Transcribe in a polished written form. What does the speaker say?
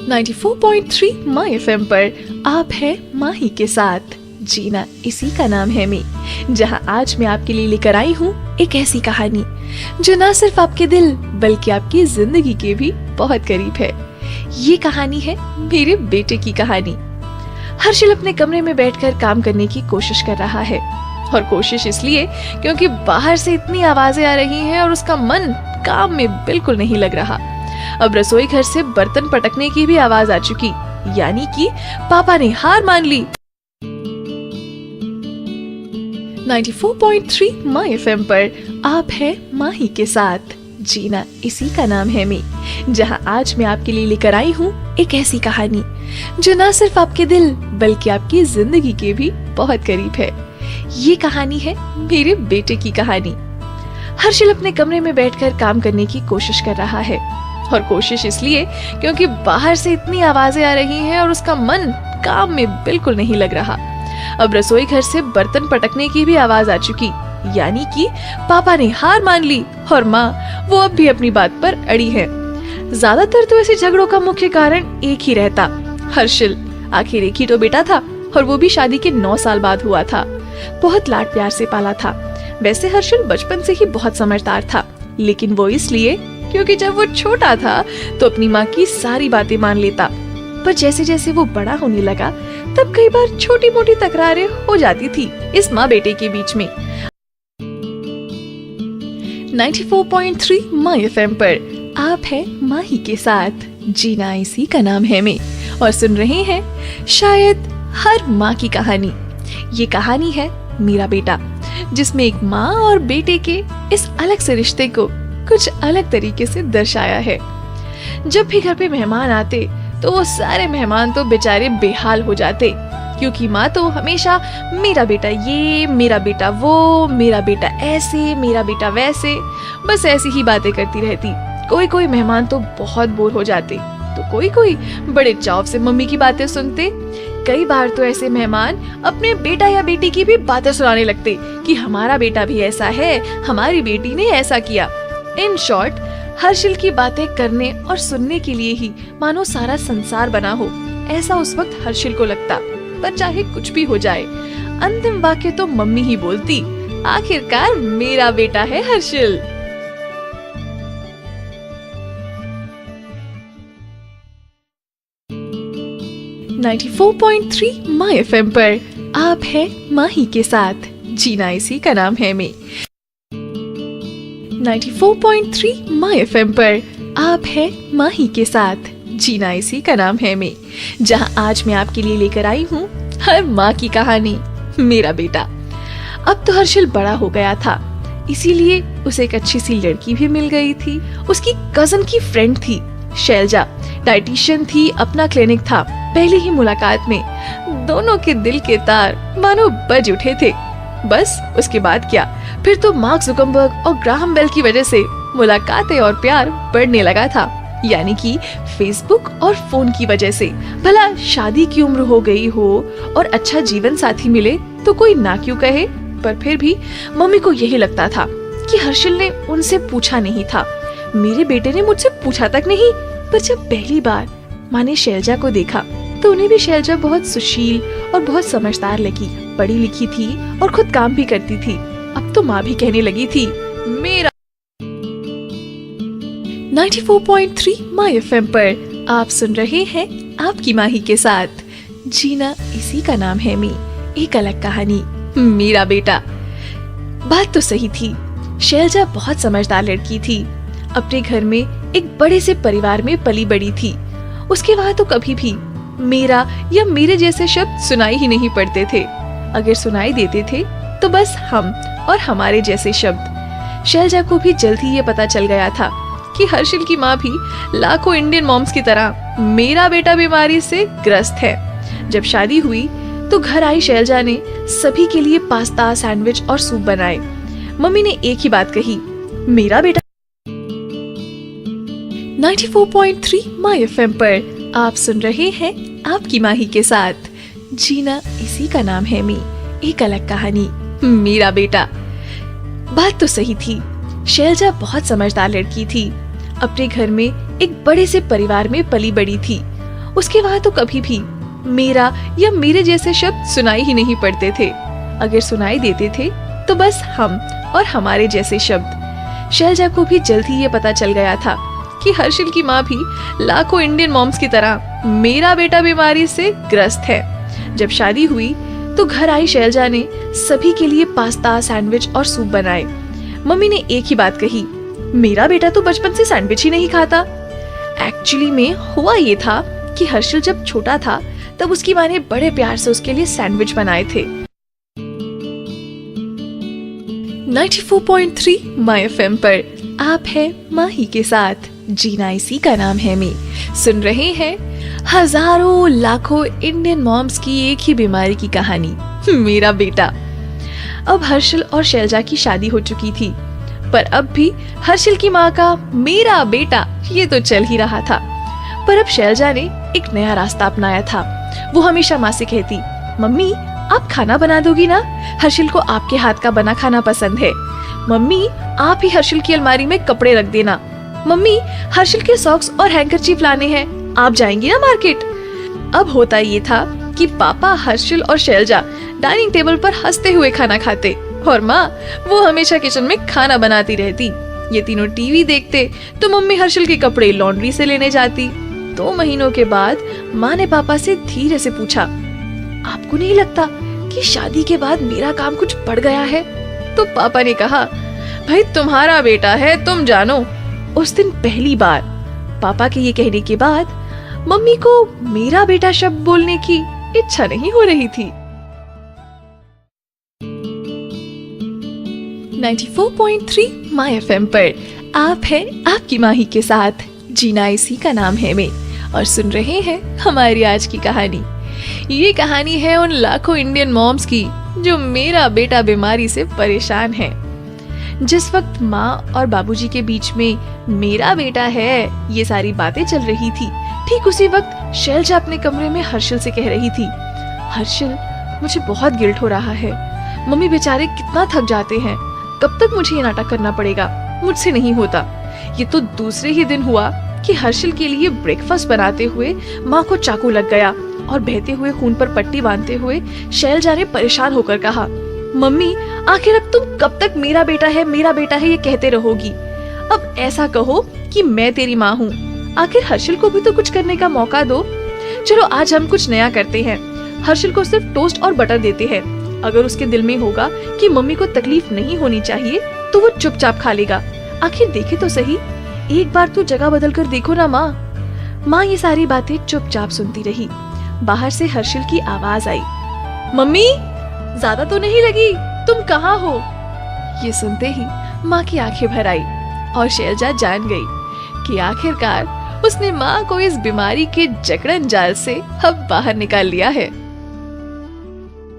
94.3 माई FM पर आप है माही के साथ। जीना इसी का नाम है मैं, जहां आज मैं आपके लिए लेकर आई हूँ एक ऐसी कहानी जो ना सिर्फ आपके दिल बल्कि आपकी जिंदगी के भी बहुत करीब है। ये कहानी है मेरे बेटे की कहानी। हर्षल अपने कमरे में बैठकर काम करने की कोशिश कर रहा है, और कोशिश इसलिए क्योंकि बाहर से इतनी आवाजें आ रही हैं और उसका मन काम में बिल्कुल नहीं लग रहा। अब रसोई घर से बर्तन पटकने की भी आवाज आ चुकी, यानी कि पापा ने हार मान ली। 94.3 माई एफएम पर आप है माही के साथ। जीना इसी का नाम है मैं, जहां आज मैं आपके लिए लेकर आई हूँ एक ऐसी कहानी जो ना सिर्फ आपके दिल बल्कि आपकी जिंदगी के भी बहुत करीब है। ये कहानी है मेरे बेटे की कहानी। हर्षल अपने कमरे में बैठकर काम करने की कोशिश कर रहा है, और कोशिश इसलिए क्योंकि बाहर से इतनी आवाजें आ रही हैं और उसका मन काम में बिल्कुल नहीं लग रहा। अब रसोई घर से बर्तन पटकने की भी आवाज आ चुकी, यानी कि पापा ने हार मान ली और माँ वो अब भी अपनी बात पर अड़ी है। ज्यादातर तो ऐसे झगड़ों का मुख्य कारण एक ही रहता, हर्षल। आखिर एक ही तो बेटा था, और वो भी शादी के 9 साल बाद हुआ था। बहुत लाड प्यार से पाला था। वैसे हर्षल बचपन से ही बहुत समझदार था, लेकिन वो इसलिए क्योंकि जब वो छोटा था तो अपनी माँ की सारी बातें मान लेता। पर जैसे जैसे वो बड़ा होने लगा तब कई बार छोटी मोटी तकरारें हो जाती थी इस माँ बेटे के बीच में। 94.3 माई एफएम पर आप है माही के साथ। जीना इसी का नाम है मैं, और सुन रहे हैं शायद हर माँ की कहानी। ये कहानी है मेरा बेटा, जिसमें एक माँ और बेटे के इस अलग से रिश्ते को कुछ अलग तरीके से दर्शाया है। जब भी घर पे मेहमान आते तो वो सारे मेहमान तो बेचारे बेहाल हो जाते, क्योंकि माँ तो हमेशा मेरा बेटा ये, मेरा बेटा वो, मेरा बेटा ऐसे, मेरा बेटा वैसे, बस ऐसी ही बातें करती रहती। कोई कोई मेहमान तो बहुत बोर हो जाते, तो कोई कोई बड़े चाव से मम्मी की बातें सुनते। कई बार तो ऐसे मेहमान अपने बेटा या बेटी की भी बातें सुनाने लगते कि हमारा बेटा भी ऐसा है, हमारी बेटी ने ऐसा किया। इन शॉर्ट, हर्षल की बातें करने और सुनने के लिए ही मानो सारा संसार बना हो, ऐसा उस वक्त हर्षल को लगता। पर चाहे कुछ भी हो जाए, अंतिम वाक्य तो मम्मी ही बोलती, आखिरकार मेरा बेटा है हर्षल। .3 माई एफएम पर आप है माही के साथ। जीना इसी का नाम है मैं। 94.3 माई एफएम पर आप है माही के साथ। जीना इसी का नाम है मैं, जहां आज मैं आपके लिए लेकर आई हूँ हर माँ की कहानी, मेरा बेटा। अब तो हर्षल बड़ा हो गया था, इसीलिए उसे एक अच्छी सी लड़की भी मिल गई थी। उसकी कजन की फ्रेंड थी शैलजा, डाइटिशियन थी, अपना क्लिनिक था। पहली ही मुलाकात में दोनों के दिल के तार मानो बज उठे थे। बस उसके बाद क्या, फिर तो मार्क जुकरबर्ग और ग्राहम बेल की वजह से मुलाकातें और प्यार बढ़ने लगा था, यानी कि फेसबुक और फोन की वजह से। भला शादी की उम्र हो गई हो और अच्छा जीवन साथी मिले तो कोई ना क्यों कहे, पर फिर भी मम्मी को यही लगता था कि हर्षल ने उनसे पूछा नहीं था। मेरे बेटे ने मुझसे पूछा तक नहीं। पर जब पहली बार माँ ने शैलजा को देखा तो उन्हें भी शैलजा बहुत सुशील और बहुत समझदार लगी। पढ़ी लिखी थी और खुद काम भी करती थी। अब तो माँ भी कहने लगी थी मेरा। 94.3 माई एफएम पर आप सुन रहे हैं आपकी माही के साथ। जीना इसी का नाम है मैं, एक अलग कहानी, मेरा बेटा। बात तो सही थी, शैलजा बहुत समझदार लड़की थी। अपने घर में एक बड़े से परिवार में पली बड़ी थी। उसके वहाँ तो कभी भी मेरा या मेरे जैसे शब्द सुनाई ही नहीं पड़ते थे। अगर सुनाई देते थे तो बस हम और हमारे जैसे शब्द। शैलजा को भी जल्द ही ये पता चल गया था कि हर्षल की माँ भी लाखों इंडियन मॉम्स की तरह मेरा बेटा बीमारी से ग्रस्त है। जब शादी हुई तो घर आई शैलजा ने सभी के लिए पास्ता, सैंडविच और सूप बनाए। मम्मी ने एक ही बात कही, मेरा बेटा। 94.3 माई एफएम पर आप सुन रहे हैं आपकी माही के साथ। जीना इसी का नाम है मैं, एक अलग कहानी, मेरा बेटा। बात तो सही थी, शैलजा बहुत समझदार लड़की थी। अपने घर में एक बड़े से परिवार में पली बड़ी थी। उसके वहां तो कभी भी मेरा या मेरे जैसे शब्द सुनाई ही नहीं पड़ते थे। अगर सुनाई देते थे तो बस हम और हमारे जैसे शब्द। शैलजा को भी जल्द ही ये पता चल गया था कि हर्षिल की माँ भी लाखों इंडियन मॉम्स की तरह मेरा बेटा बीमारी से ग्रस्त है। जब शादी हुई तो घर आई शैलजा ने सभी के लिए पास्ता, सैंडविच और सूप बनाए। मम्मी ने एक ही बात कही, मेरा बेटा तो बचपन से सैंडविच ही नहीं खाता। एक्चुअली में हुआ ये था कि हर्षिल जब छोटा था तब उसकी माँ ने बड़े प्यार से उसके लिए सैंडविच बनाए थे। 94.3 माय एफएम पर आप है माही के साथ, जीना इसी का नाम है में। सुन रहे हैं हजारों लाखों इंडियन मॉम्स की एक ही बीमारी की कहानी, मेरा बेटा। अब हर्षिल और शैलजा की शादी हो चुकी थी, पर अब भी हर्षिल की माँ का मेरा बेटा ये तो चल ही रहा था। पर अब शैलजा ने एक नया रास्ता अपनाया था। वो हमेशा माँ से कहती, मम्मी आप खाना बना दोगी ना, हर्षिल को आपके हाथ का बना खाना पसंद है। मम्मी आप ही हर्षिल की अलमारी में कपड़े रख देना। मम्मी हर्षिल के सॉक्स और हैंकरचीफ लाने हैं, आप जाएंगी ना मार्केट। अब होता ये था कि पापा, हर्षिल और शैलजा डाइनिंग टेबल पर हंसते हुए खाना खाते और माँ वो हमेशा किचन में खाना बनाती रहती। ये तीनों टीवी देखते तो मम्मी हर्षिल के कपड़े लॉन्ड्री से लेने जाती। 2 महीनों के बाद माँ ने पापा से धीरे से पूछा, आपको नहीं लगता कि शादी के बाद मेरा काम कुछ बढ़ गया है? तो पापा ने कहा, भाई तुम्हारा बेटा है, तुम जानो। उस दिन पहली बार पापा के ये कहने के बाद मम्मी को मेरा बेटा शब्द बोलने की इच्छा नहीं हो रही थी। 94.3 माय एफएम पर आप है आपकी माही के साथ, जीना इसी का नाम है में। और सुन रहे हैं हमारी आज की कहानी। ये कहानी है उन लाखों इंडियन मॉम्स की जो मेरा बेटा बीमारी से परेशान है। जिस वक्त माँ और बाबूजी के बीच में मेरा बेटा है ये सारी बातें चल रही थी, ठीक उसी वक्त शैलजा अपने कमरे में हर्षिल से कह रही थी, हर्षिल मुझे बहुत गिल्ट हो रहा है, मम्मी बेचारे कितना थक जाते हैं, कब तक मुझे ये नाटक करना पड़ेगा, मुझसे नहीं होता। ये तो दूसरे ही दिन हुआ कि हर्षिल के लिए ब्रेकफास्ट बनाते हुए माँ को चाकू लग गया और बहते हुए खून पर पट्टी बांधते हुए शैलजा ने परेशान होकर कहा, मम्मी आखिर अब तुम कब तक मेरा बेटा है ये कहते रहोगी? अब ऐसा कहो कि मैं तेरी माँ हूँ, आखिर हर्षिल को भी तो कुछ करने का मौका दो। चलो आज हम कुछ नया करते हैं, हर्षिल को सिर्फ टोस्ट और बटर देते हैं। अगर उसके दिल में होगा कि मम्मी को तकलीफ नहीं होनी चाहिए तो वो चुपचाप खा लेगा। आखिर देखे तो सही, एक बार तो जगह बदल कर देखो ना माँ। माँ ये सारी बातें चुपचाप सुनती रही। बाहर से हर्षिल की आवाज आई, मम्मी ज्यादा तो नहीं लगी, तुम कहाँ हो? ये सुनते ही माँ की आंखें भर आई और शैलजा जान गई कि आखिरकार उसने माँ को इस बीमारी के जकड़न जाल से अब बाहर निकाल लिया है।